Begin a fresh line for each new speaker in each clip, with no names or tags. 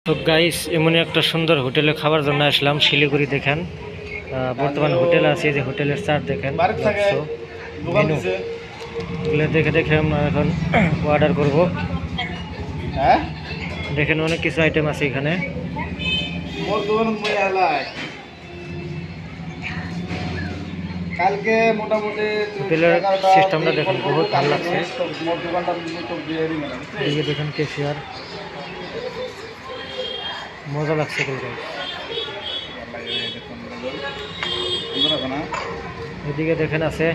তো গাইস এমনই একটা সুন্দর হোটেলে খাবার জন্য আসলাম শিলিগুড়ি। দেখেন বর্তমান হোটেল আছে, যে হোটেলের চার্ট দেখেন, মেনু এগুলো দেখে দেখে আমরা এখন অর্ডার করব। দেখেন অনেক কিছু আইটেম আছে এখানে।
কালকে মোটামুটি
হোটেলের সিস্টেমটা দেখেন, বহুত ভালো লাগছে। দেখেন কেশিয়ার, মজা লাগছে। এদিকে দেখেন আছে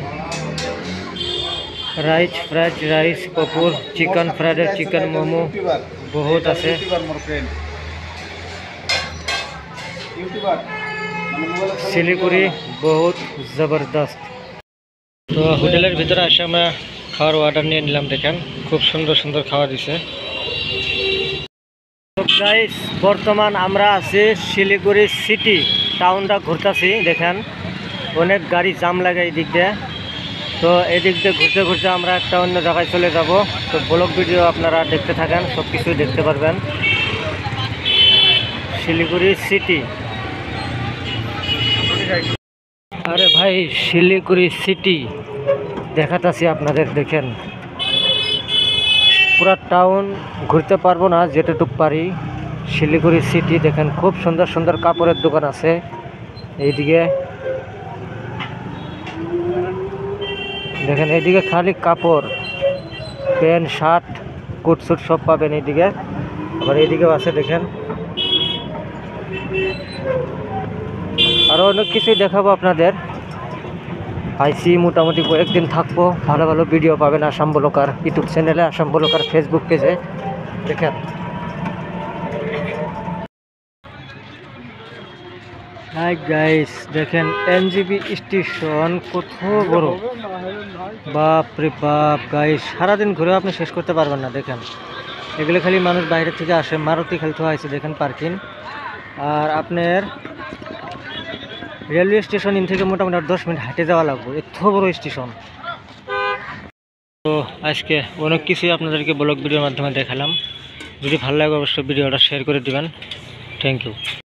রাইস, ফ্রাইড রাইস, পপুর, chicken fried rice, chicken momo, বহুত আছে। শিলিগুড়ি বহুত জবরদস্ত। তো হোটেলের ভিতরে আসে আমরা খাওয়ার অর্ডার নিয়ে নিলাম। দেখেন খুব সুন্দর সুন্দর খাওয়া দিছে। তো গাইস বর্তমান আমরা আছি শিলিগুড়ি সিটি টাউনটা ঘুরতেছি। দেখেন অনেক গাড়ি জাম লাগে এই দিক দিয়ে। তো এদিক দিয়ে ঘুরতে ঘুরতে আমরা একটা অন্য জায়গায় চলে যাব। তো ব্লগ ভিডিও আপনারা দেখতে থাকেন, সব কিছুই দেখতে পারবেন। শিলিগুড়ি সিটি, আরে ভাই শিলিগুড়ি সিটি দেখাতাছি আপনাদের। দেখেন পুরা টাউন ঘুরতে পারবো না, যেটুকু পারি। শিলিগুড়ি সিটি দেখেন, খুব সুন্দর সুন্দর কাপড়ের দোকান আছে এইদিকে। দেখেন এইদিকে খালি কাপড়, প্যান্ট শার্ট কোট স্যুট সব পাবেন এইদিকে। আবার এইদিকেও আছে দেখেন, আরও অনেক কিছুই দেখাবো আপনাদের। আইসি মোটামুটি কয়েকদিন থাকবো, ভালো ভালো ভিডিও পাবেন আসাম ব্লগার ইউটিউব চ্যানেলে, আসাম ব্লগার ফেসবুক পেজে। দেখেন হাই গাইস, দেখেন এনজিবি স্টেশন কত বড়, বাপ রে বাপ গাইস, সারাদিন ঘুরে আপনি শেষ করতে পারবেন না। দেখেন এগুলো খালি মানুষ বাইরে থেকে আসে, মারুতি খেলতে হয়েছে দেখেন পার্কিং। আর আপনার রেলওয়ে স্টেশন ইন থেকে মোটামুটি 10 মিনিট হাঁটে যাওয়া লাগবে, এত বড় স্টেশন। তো আজকে অনেক কিছুই আপনাদেরকে ব্লগ ভিডিওর মাধ্যমে দেখালাম। যদি ভালো লাগে অবশ্যই ভিডিওটা শেয়ার করে দিবেন। Thank you.